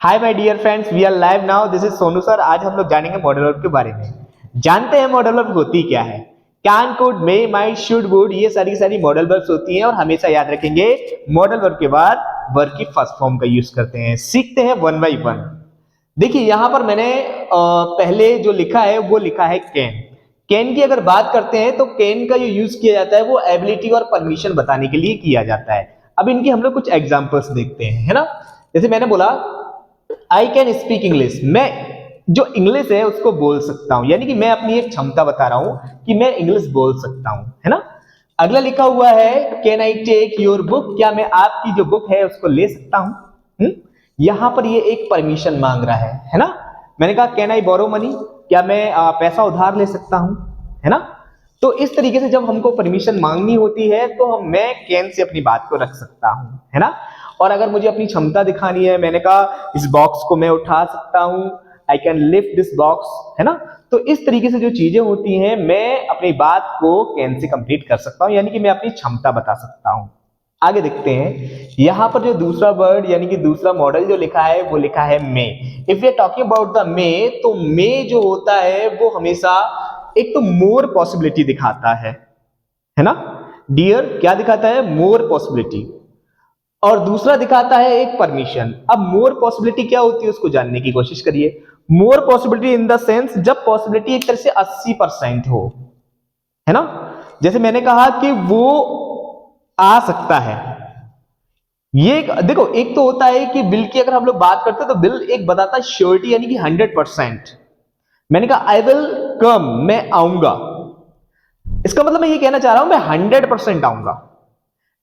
Hi my dear friends, we are live now. This is Sonu sir. आज हम लोग जानेंगे मॉडल वर्ब के बारे में। जानते हैं मॉडल वर्ब होती क्या है। Can, could, may, might, should, would, ये सारी मॉडल वर्ब्स होती हैं और हमेशा याद रखेंगे मॉडल वर्ब के बाद वर्ब की फर्स्ट फॉर्म का यूज करते हैं। सीखते हैं वन बाई वन। देखिए यहां पर मैंने पहले जो लिखा है वो लिखा है कैन। कैन की अगर बात करते हैं तो कैन का जो यूज किया जाता है वो एबिलिटी और परमिशन बताने के लिए किया जाता है। अब इनकी हम लोग कुछ एग्जांपल्स देखते हैं, है ना। जैसे मैंने बोला आई कैन स्पीक इंग्लिश, मैं जो इंग्लिश है उसको बोल सकता हूं, यानी कि मैं अपनी एक क्षमता बता रहा हूं कि मैं इंग्लिश बोल सकता हूं, है ना। अगला लिखा हुआ है can I take your book, क्या मैं आपकी जो बुक है उसको ले सकता हूं। यहां पर ये एक परमिशन मांग रहा है ना। मैंने कहा कैन आई बोरो मनी, क्या मैं पैसा उधार ले सकता हूं, है ना। तो इस तरीके से जब हमको परमिशन मांगनी होती है तो मैं कैन से अपनी बात को रख सकता हूं, है ना। और अगर मुझे अपनी क्षमता दिखानी है, मैंने कहा इस बॉक्स को मैं उठा सकता हूं, I can lift this box, है ना। तो इस तरीके से जो चीजें होती हैं मैं अपनी बात को कैन से कंप्लीट कर सकता हूं, यानी कि मैं अपनी क्षमता बता सकता हूं। आगे देखते हैं यहां पर जो दूसरा वर्ड यानी कि दूसरा मॉडल जो लिखा है वो लिखा है may. If we are talking about the may, तो मे जो होता है वो हमेशा एक तो मोर पॉसिबिलिटी दिखाता है ना। डियर क्या दिखाता है, मोर पॉसिबिलिटी। और दूसरा दिखाता है एक परमिशन। अब मोर पॉसिबिलिटी क्या होती है उसको जानने की कोशिश करिए। मोर पॉसिबिलिटी इन द सेंस जब पॉसिबिलिटी एक तरह से 80% हो, है ना। जैसे मैंने कहा कि वो आ सकता है। ये देखो, एक तो होता है कि बिल की अगर हम लोग बात करते हैं तो बिल एक बताता है श्योरिटी यानी कि 100%। मैंने कहा आई विल कम, मैं आऊंगा, इसका मतलब मैं ये कहना चाह रहा हूं मैं 100% आऊंगा।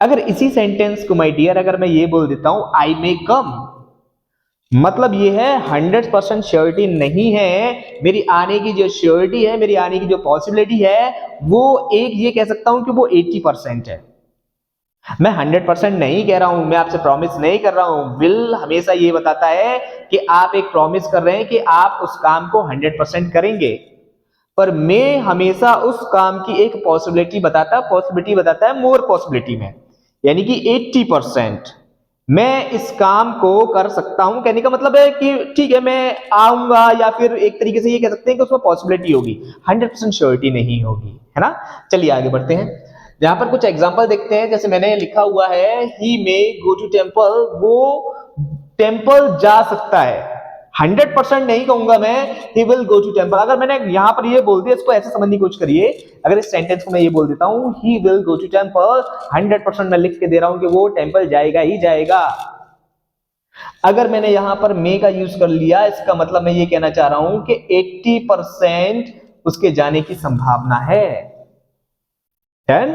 अगर इसी सेंटेंस को माय डियर अगर मैं ये बोल देता हूं आई मे कम, मतलब ये है 100% श्योरिटी नहीं है। मेरी आने की जो श्योरिटी है, मेरी आने की जो पॉसिबिलिटी है, वो एक ये कह सकता हूं कि वो 80% है। मैं 100% नहीं कह रहा हूं, मैं आपसे प्रॉमिस नहीं कर रहा हूं। विल हमेशा ये बताता है कि आप एक प्रॉमिस कर रहे हैं कि आप उस काम को 100% करेंगे, पर मैं हमेशा उस काम की एक पॉसिबिलिटी बताता है मोर पॉसिबिलिटी में, यानी कि 80% मैं इस काम को कर सकता हूं। कहने का मतलब है कि ठीक है मैं आऊंगा, या फिर एक तरीके से ये कह सकते हैं कि उसमें पॉसिबिलिटी होगी, 100% श्योरिटी नहीं होगी, है ना। चलिए आगे बढ़ते हैं। यहां पर कुछ एग्जांपल देखते हैं। जैसे मैंने लिखा हुआ है he may go to temple, वो टेम्पल जा सकता है। 100% नहीं कहूंगा मैं, he will go to temple. अगर मैंने यहां पर ये बोल दिया, इसको ऐसे समझने की कोशिश करिए। अगर इस सेंटेंस को मैं ये बोल देता हूं he will go to temple, 100% मैं लिख के दे रहा हूं कि वो टेम्पल जाएगा ही जाएगा। अगर मैंने यहां पर मे का यूज कर लिया, इसका मतलब मैं ये कहना चाह रहा हूं कि 80% उसके जाने की संभावना है। डन,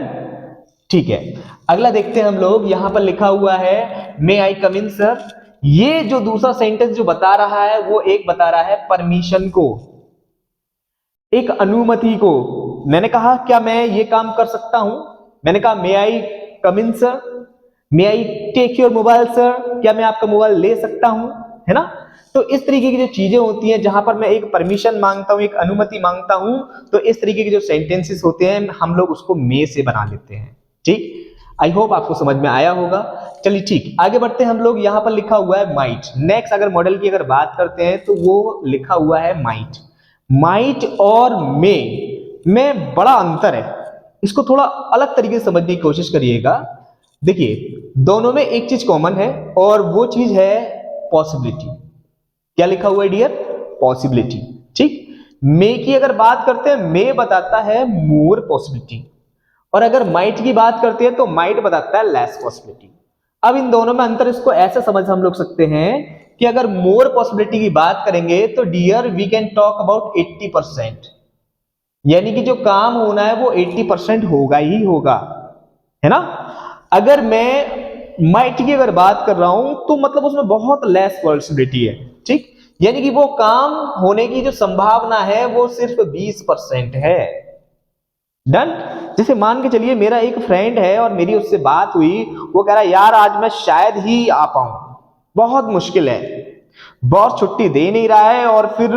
ठीक है। अगला देखते हैं हम लोग। यहां पर लिखा हुआ है मे आई कम इन सर। ये जो दूसरा सेंटेंस जो बता रहा है वो एक बता रहा है परमिशन को, एक अनुमति को। मैंने कहा क्या मैं ये काम कर सकता हूं, मैंने कहा may I come in sir, may I take your mobile sir, क्या मैं आपका मोबाइल ले सकता हूं, है ना। तो इस तरीके की जो चीजें होती हैं जहां पर मैं एक परमिशन मांगता हूं, एक अनुमति मांगता हूं, तो इस तरीके के जो सेंटेंसेस होते हैं हम लोग उसको मे से बना लेते हैं। ठीक, आई होप आपको समझ में आया होगा। चलिए ठीक, आगे बढ़ते हैं हम लोग। यहां पर लिखा हुआ है माइट। नेक्स्ट अगर मॉडल की अगर बात करते हैं तो वो लिखा हुआ है माइट। माइट और मे में बड़ा अंतर है, इसको थोड़ा अलग तरीके से समझने की कोशिश करिएगा। देखिए दोनों में एक चीज कॉमन है और वो चीज है पॉसिबिलिटी। क्या लिखा हुआ है डियर, पॉसिबिलिटी। ठीक, मे की अगर बात करते हैं मे बताता है मोर पॉसिबिलिटी, और अगर माइट की बात करते हैं तो माइट बताता है लेस पॉसिबिलिटी। अब इन दोनों में अंतर इसको ऐसे समझ हम लोग सकते हैं कि अगर मोर पॉसिबिलिटी की बात करेंगे तो dear we can talk about 80%, यानी कि जो काम होना है वो 80% होगा ही होगा, है ना। अगर मैं माइट की अगर बात कर रहा हूं तो मतलब उसमें बहुत लेस पॉसिबिलिटी है। ठीक, यानी कि वो काम होने की जो संभावना है वो सिर्फ 20% है। डन। जैसे मान के चलिए मेरा एक फ्रेंड है और मेरी उससे बात हुई, वो कह रहा है यार आज मैं शायद ही आ पाऊं, बहुत मुश्किल है, बॉस छुट्टी दे नहीं रहा है और फिर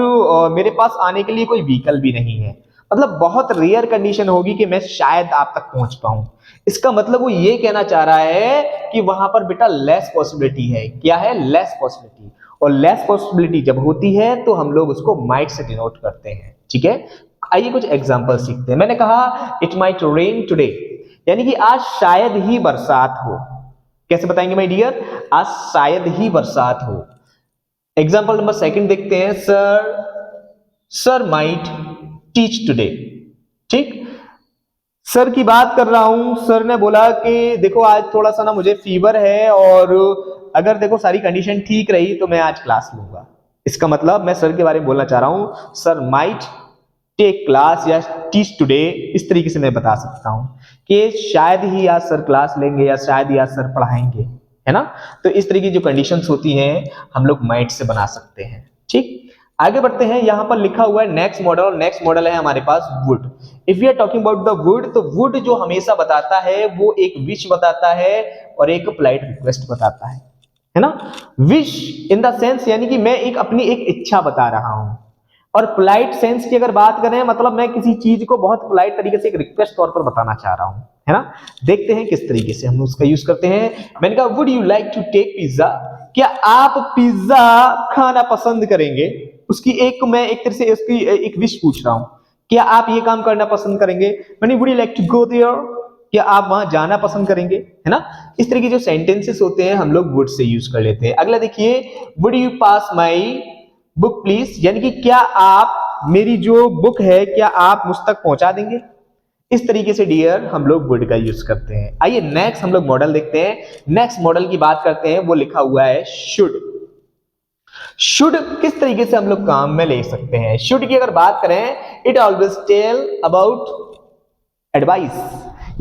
मेरे पास आने के लिए कोई व्हीकल भी नहीं है। मतलब बहुत रेयर कंडीशन होगी कि मैं शायद आप तक पहुंच पाऊं। इसका मतलब वो ये कहना चाह रहा है कि वहां पर बेटा लेस पॉसिबिलिटी है। क्या है, लेस पॉसिबिलिटी। और लेस पॉसिबिलिटी जब होती है तो हम लोग उसको माइट से डिनोट करते हैं। ठीक है, आइए कुछ एग्जांपल सीखते हैं। मैंने कहा इट माइट रेन टुडे, यानी कि आज शायद ही बरसात हो। कैसे बताएंगे माय डियर? आज शायद ही बरसात हो। एग्जांपल नंबर सेकंड देखते हैं, सर माइट टीच टुडे। ठीक, सर की बात कर रहा हूं। सर ने बोला कि देखो आज थोड़ा सा ना मुझे फीवर है और अगर देखो सारी कंडीशन ठीक रही तो मैं आज क्लास लूंगा। इसका मतलब मैं सर के बारे में बोलना चाह रहा हूं, सर माइट टेक क्लास या टीच टुडे। इस तरीके से मैं बता सकता हूं कि शायद ही आज सर क्लास लेंगे या शायद ही आज सर पढ़ाएंगे, है ना। तो इस तरीके की जो कंडीशंस होती हैं हम लोग माइट से बना सकते हैं। ठीक, आगे बढ़ते हैं। यहां पर लिखा हुआ है नेक्स्ट मॉडल, और नेक्स्ट मॉडल है हमारे पास wood. If we are talking about the wood, तो वुड जो हमेशा बताता है वो एक विश बताता है और एक पोलाइट रिक्वेस्ट बताता है ना। विश इन द सेंस यानी कि मैं एक अपनी एक इच्छा बता रहा हूं, और पोलाइट सेंस की अगर बात करें मतलब मैं किसी चीज को बहुत पोलाइट तरीके से एक रिक्वेस्ट तौर पर बताना चाह रहा हूं, है ना। देखते हैं किस तरीके से हम उसका यूज करते हैं। मैंने कहा would you like to take pizza, क्या आप पिज्जा खाना पसंद करेंगे? उसकी एक मैं एक तरह से उसकी एक विश पूछ रहा हूं, क्या आप ये काम करना पसंद करेंगे? मैंने would you like to go there, क्या आप वहां जाना पसंद करेंगे, है ना। इस तरह के जो सेंटेंसेस होते हैं हम लोग वुड से यूज कर लेते हैं। अगला देखिए, would you pass my book please, यानी कि क्या आप मेरी जो बुक है क्या आप मुझ तक पहुंचा देंगे? इस तरीके से डियर हम लोग वुड का यूज करते हैं। आइए नेक्स्ट हम लोग मॉडल देखते हैं। नेक्स्ट मॉडल की बात करते हैं, वो लिखा हुआ है शुड। शुड किस तरीके से हम लोग काम में ले सकते हैं? शुड की अगर बात करें, it always tell about advice,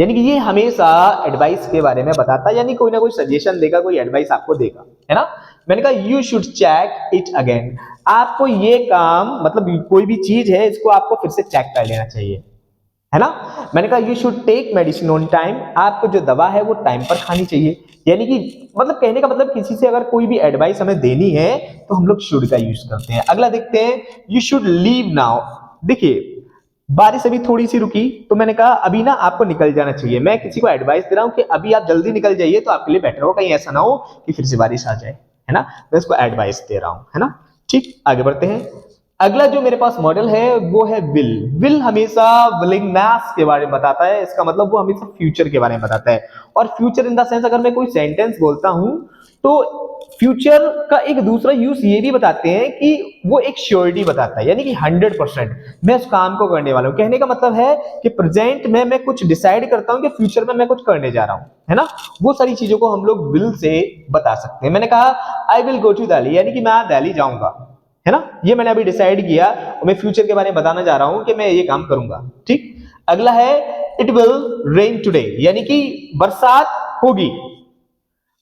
यानी कि ये हमेशा एडवाइस के बारे में बताता है, यानी कोई ना कोई सजेशन देगा, कोई एडवाइस आपको देगा, है ना। मैंने कहा you should check it again, आपको ये काम मतलब कोई भी चीज है इसको आपको फिर से चेक कर लेना चाहिए, है ना। मैंने कहा you should take medicine on time, आपको जो दवा है वो टाइम पर खानी चाहिए। यानी कि मतलब कहने का मतलब किसी से अगर कोई भी एडवाइस हमें देनी है तो हम लोग शुड का यूज करते हैं। अगला देखते हैं, यू शुड लीव नाउ। देखिए बारिश अभी थोड़ी सी रुकी तो मैंने कहा अभी ना आपको निकल जाना चाहिए। मैं किसी को एडवाइस दे रहा हूं कि अभी आप जल्दी निकल जाइए तो आपके लिए बेटर हो, कहीं ऐसा ना हो कि फिर से बारिश आ जाए, है ना। मैं इसको एडवाइस दे रहा हूं, है ना। ठीक, आगे बढ़ते हैं। अगला जो मेरे पास मॉडल है वो है विल। विल हमेशा विलिंगनेस के बारे में बताता है, इसका मतलब वो हमेशा फ्यूचर के बारे में बताता है। और फ्यूचर इन द सेंस अगर मैं कोई सेंटेंस बोलता हूं तो फ्यूचर का एक दूसरा यूज ये भी बताते हैं कि वो एक श्योरिटी बताता है, यानी कि 100% मैं उस काम को करने वाला हूं। कहने का मतलब है कि प्रेजेंट में मैं कुछ डिसाइड करता हूं कि फ्यूचर में मैं कुछ करने जा रहा हूं, है ना। वो सारी चीजों को हम लोग विल से बता सकते हैं। मैंने कहा I will go to Delhi, यानी कि मैं दिल्ली जाऊंगा, है ना। ये मैंने अभी डिसाइड किया और मैं फ्यूचर के बारे में बताना जा रहा हूं कि मैं ये काम करूंगा। ठीक, अगला है इट विल रेन टुडे, यानी कि बरसात होगी,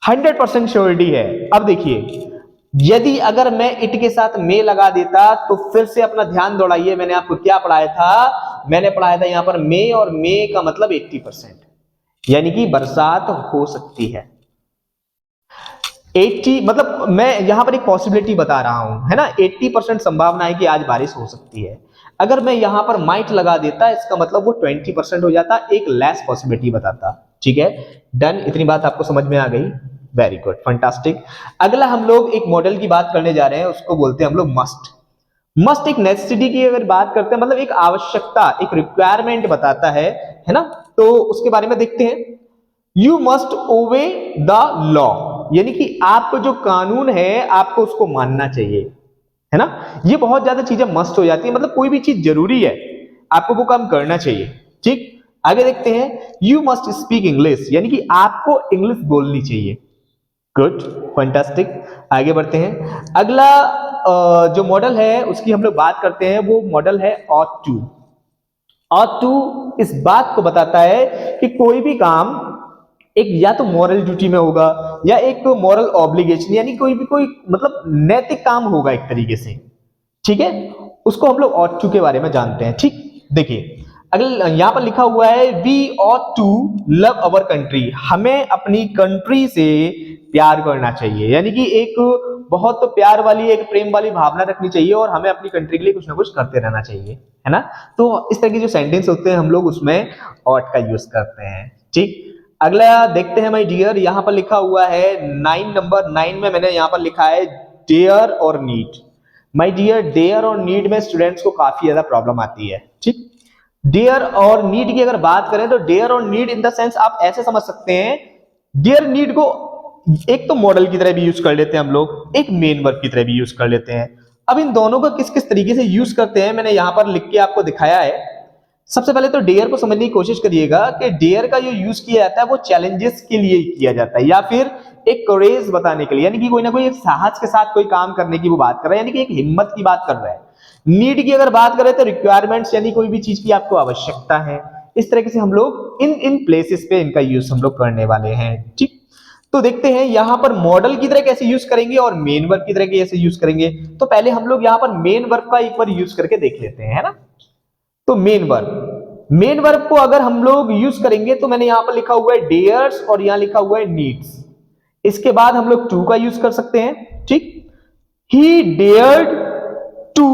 100% श्योरिटी है। अब देखिए यदि अगर मैं इट के साथ मे लगा देता तो फिर से अपना ध्यान दौड़ाइए, मैंने आपको क्या पढ़ाया था? मैंने पढ़ाया था यहां पर मे, और मे का मतलब 80%, यानी कि बरसात हो सकती है। 80 मतलब मैं यहां पर एक पॉसिबिलिटी बता रहा हूं, है ना। 80% संभावना है कि आज बारिश हो सकती है। अगर मैं यहां पर माइट लगा देता इसका मतलब वो 20% हो जाता, एक लेस पॉसिबिलिटी बताता। ठीक है, डन, इतनी बात आपको समझ में आ गई? Very good, fantastic. अगला हम लोग एक मॉडल की बात करने जा रहे हैं, उसको बोलते हैं हम लोग मस्ट। मस्ट एक नेसेसिटी की अगर बात करते हैं मतलब एक आवश्यकता, एक रिक्वायरमेंट बताता है ना। तो उसके बारे में देखते हैं, you must obey the law, यानी कि आपको जो कानून है आपको उसको मानना चाहिए, है ना। ये बहुत ज्यादा चीजें मस्ट हो जाती है, मतलब कोई भी चीज जरूरी है आपको वो काम करना चाहिए। ठीक, आगे देखते हैं, यू मस्ट स्पीक इंग्लिश, यानी कि आपको इंग्लिश बोलनी चाहिए। गुड, फैंटास्टिक, आगे बढ़ते हैं। अगला जो मॉडल है उसकी हम लोग बात करते हैं, वो मॉडल है ऑट टू। ऑट टू इस बात को बताता है कि कोई भी काम एक या तो मॉरल ड्यूटी में होगा या एक मॉरल ऑब्लिगेशन, यानी कोई भी कोई मतलब नैतिक काम होगा एक तरीके से। ठीक है, उसको हम लोग ऑट टू के बारे में जानते हैं। ठीक, देखिए अगले यहां पर लिखा हुआ है, we ought to love our country, हमें अपनी कंट्री से प्यार करना चाहिए, यानी कि एक बहुत प्यार वाली एक प्रेम वाली भावना रखनी चाहिए और हमें अपनी कंट्री के लिए कुछ ना कुछ करते रहना चाहिए, है ना। तो इस तरह के जो सेंटेंस होते हैं हम लोग उसमें ऑट का यूज करते हैं। ठीक, अगला देखते हैं माय डियर, यहां पर लिखा हुआ है 9 नंबर 9 में मैंने यहां पर लिखा है डेयर और नीड। माय डियर, डेयर और नीड में स्टूडेंट्स को काफी ज्यादा प्रॉब्लम आती है। ठीक, डेयर और नीड की अगर बात करें तो डेयर और नीड इन द सेंस आप ऐसे समझ सकते हैं, डेयर नीड को एक तो मॉडल की तरह भी यूज कर लेते हैं हम लोग, एक मेन वर्ब की तरह भी यूज कर लेते हैं। अब इन दोनों को किस किस तरीके से यूज करते हैं मैंने यहां पर लिख के आपको दिखाया है। सबसे पहले तो डेयर को समझने की कोशिश करिएगा कि डेयर का जो यूज किया जाता है वो चैलेंजेस के लिए किया जाता है या फिर एक करेज बताने के लिए, यानी कि कोई ना कोई एक साहस के साथ कोई काम करने की वो बात कर रहा है, यानी कि एक हिम्मत की बात कर रहा है। नीड की अगर बात करें तो रिक्वायरमेंट्स, यानी कोई भी चीज की आपको आवश्यकता है। इस तरीके से हम लोग इन इन प्लेसेस पे इनका यूज हम लोग करने वाले हैं। ठीक, तो देखते हैं यहां पर मॉडल की तरह कैसे यूज करेंगे और मेन वर्ब की तरह कैसे यूज करेंगे। तो पहले हम लोग यहां पर मेन वर्ब का एक बार यूज करके देख लेते हैं, है ना। तो मेन वर्ब को अगर हम लोग यूज करेंगे तो मैंने यहां पर लिखा हुआ है डेयर्स और यहां लिखा हुआ है नीड्स। इसके बाद हम लोग टू का यूज कर सकते हैं। ठीक, he dared to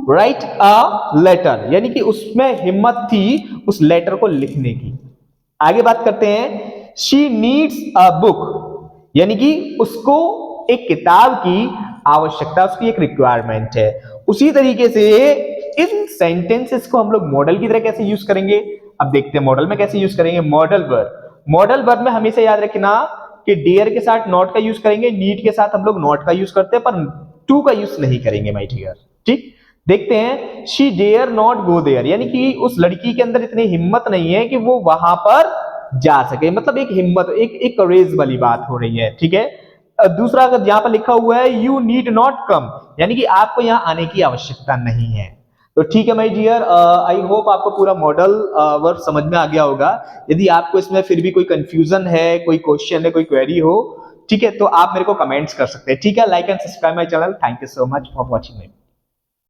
write a letter, यानी कि उसमें हिम्मत थी उस लेटर को लिखने की। आगे बात करते हैं, शी नीड्स अ बुक, यानी कि उसको एक किताब की आवश्यकता, उसकी एक रिक्वायरमेंट है। उसी तरीके से इन सेंटेंसेस को हम लोग मॉडल की तरह कैसे यूज करेंगे, अब देखते हैं मॉडल में कैसे यूज करेंगे। मॉडल वर्ब में हमेशा याद रखना कि डेयर के साथ नॉट का यूज करेंगे, नीड के साथ हम लोग नॉट का यूज करते हैं पर टू का यूज नहीं करेंगे माय डियर। ठीक, देखते हैं, she dare not go there, यानी कि उस लड़की के अंदर इतनी हिम्मत नहीं है कि वो वहां पर जा सके, मतलब एक हिम्मत, एक करेज वाली बात हो रही है। ठीक है, दूसरा अगर यहां पर लिखा हुआ है यू नीड नॉट कम, यानी कि आपको यहां आने की आवश्यकता नहीं है। तो ठीक है माय डियर, आई होप आपको पूरा मॉडल वर्ब समझ में आ गया होगा। यदि आपको इसमें फिर भी कोई कंफ्यूजन है, कोई क्वेश्चन है, कोई क्वेरी हो, ठीक है, तो आप मेरे को कमेंट्स कर सकते हैं। ठीक है, like and subscribe my channel. Thank you so much for watching me.